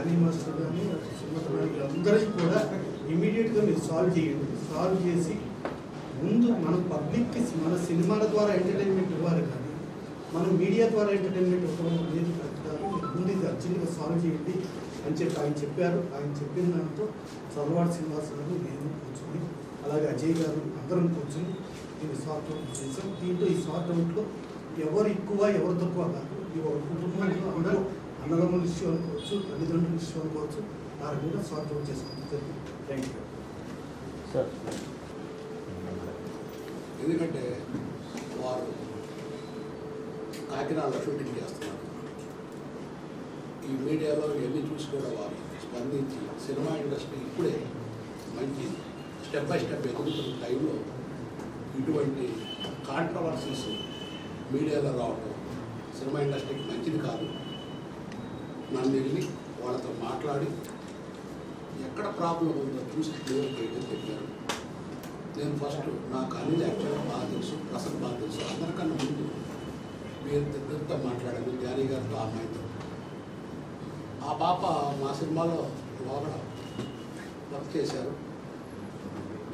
Johnny master కానీ సుమత గారికి అందరికీ కూడా ఇమీడియట్గా మీరు సాల్వ్ చేయండి. సాల్వ్ చేసి ముందు మనం పబ్లిక్కి మన సినిమాల ద్వారా ఎంటర్టైన్మెంట్ ఇవ్వాలి, కానీ మనం మీడియా ద్వారా ఎంటర్టైన్మెంట్ ఇవ్వడం అనేది కాదు. ముందు ఇది అర్జెంట్గా సాల్వ్ చేయండి అని చెప్పి ఆయన చెప్పారు. ఆయన చెప్పిన దాంతో చల్లవాడి శ్రీనివాస్ గారు, నేను కూర్చొని, అలాగే అజయ్ గారు అందరం కూర్చొని దీన్ని సార్ట్ అవుట్ చేసాం. దీంట్లో ఈ సార్ట్ అవుట్లో ఎవరు ఎక్కువ ఎవరు తక్కువ కాదు. ఈ ఒక కుటుంబంలో అందరూ అన్నదమ్ముల ఇష్యూ అనుకోవచ్చు, తల్లిదండ్రుల ఇష్యూ అనుకోవచ్చు, ఆ రకంగా సార్ట్ అవుట్ చేసుకుంటుంది. Thank you sir. ఎందుకంటే వారు కాకినాడలో షూటింగ్ చేస్తున్నారు. ఈ మీడియాలో ఇవన్నీ చూసి కూడా వారు స్పందించి సినిమా ఇండస్ట్రీ ఇప్పుడే మంచి స్టెప్ బై స్టెప్ ఎదుగుతున్న టైంలో ఇటువంటి కాంట్రవర్సీస్ మీడియాలో రావటం సినిమా ఇండస్ట్రీకి మంచిది కాదు. నన్ను వెళ్ళి వాళ్ళతో మాట్లాడి ఎక్కడ ప్రాబ్లం ఉందో చూసి క్లియర్ చేయడం చెప్పారు. నేను ఫస్ట్ నాకు అనిల్ యాక్చువల్గా బాగా తెలుసు, ప్రసన్న బాగా తెలుసు. అందరికన్నా ముందు మీరు ఇద్దరితో మాట్లాడాను, జానీ గారితో, అమ్మాయితో. ఆ పాప మా సినిమాలో లోపల వర్క్ చేశారు.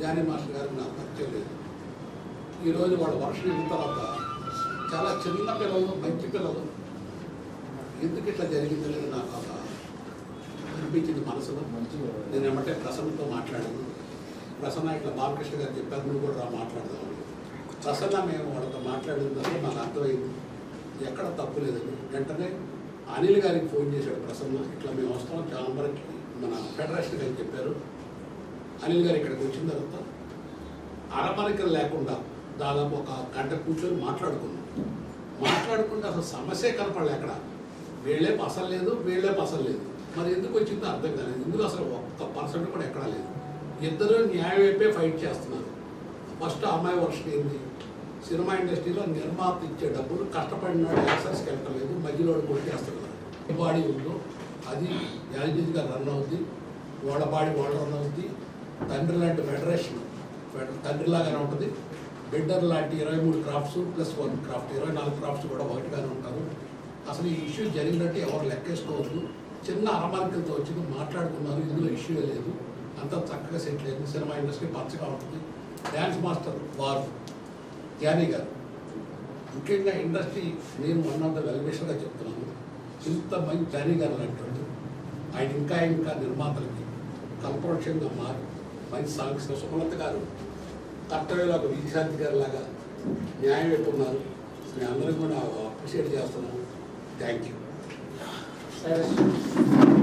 జానీ మాస్టర్ గారికి నాకు పరిచయం లేదు. ఈరోజు వాళ్ళ వర్షం అయిన తర్వాత చాలా చిన్న పిల్లలు, మంచి పిల్లలు, ఎందుకు ఇట్లా జరిగింది అనేది నాకు ఒక అనిపించింది మనసులో. నేను ఏమంటే ప్రసన్నతో మాట్లాడాను. ప్రసన్న ఇట్లా బాలకృష్ణ గారు చెప్పారు, నువ్వు కూడా రా మాట్లాడదామని. ప్రసన్న మేము వాళ్ళతో మాట్లాడిందని నాకు అర్థమైంది, ఎక్కడ తప్పు లేదని. వెంటనే అనిల్ గారికి ఫోన్ చేశాడు ప్రసన్న, ఇట్లా మేము వస్తాం చాంబర్కి, మన ఫెడరేషన్ గారికి చెప్పారు. అనిల్ గారు ఇక్కడికి వచ్చిన తర్వాత అరమరికలు లేకుండా దాదాపు ఒక గంట కూర్చొని మాట్లాడుకుంటే అసలు సమస్య కనపడలే. ఎక్కడ వీళ్ళే అసలు లేదు, వీళ్ళే అసలు లేదు. మరి ఎందుకు వచ్చిందో అర్థం కాలేదు. ఎందుకు అసలు ఒక్క పర్సెంట్ కూడా ఎక్కడా లేదు. ఇద్దరు న్యాయం వైపే ఫైట్ చేస్తున్నారు. ఫస్ట్ అమ్మాయి వర్షం ఏంది, సినిమా ఇండస్ట్రీలో నిర్మాత ఇచ్చే డబ్బులు కష్టపడిన వాడు యాక్సెస్కి వెళ్ళటం లేదు, మధ్యలో కొట్టేస్తున్నారు. ఏ బాడీ ఉందో అది యాజిగా రన్ అవుద్ది, వాళ్ళ బాడీ వాళ్ళు రన్ అవుద్ది. తండ్రి లాంటి ఫెడరేషన్ తండ్రిలాగానే ఉంటుంది. బిడ్డర్ లాంటి 23 క్రాఫ్ట్స్ ప్లస్ 1 క్రాఫ్ట్ 24 క్రాఫ్ట్స్ కూడా ఒకటిగానే ఉంటారు. అసలు ఈ ఇష్యూ జరిగినట్టు ఎవరు లెక్కేసుకోవద్దు. చిన్న అరమరికలతో వచ్చింది, మాట్లాడుకున్నారు, ఇందులో ఇష్యూ లేదు, అంతా చక్కగా సెటిల్ అయింది. సినిమా ఇండస్ట్రీ పచ్చగా ఉంటుంది. డ్యాన్స్ మాస్టర్ వారు జానీ గారు, ముఖ్యంగా ఇండస్ట్రీ నేను వన్ ఆఫ్ ద వెల్విషర్గా చెప్తున్నాను. ఇంత మంచి జానీ గారు లాంటి ఆయన ఇంకా నిర్మాతలకి కల్పవృక్షంగా మారి మంచి సాంగ్స్. సుమలత గారు కర్తవ్యంలో ఒక విజయశాంతి గారి లాగా న్యాయం పెట్టున్నారు. మేము అందరం కూడా అప్రిషియేట్ చేస్తున్నాము. Thank you.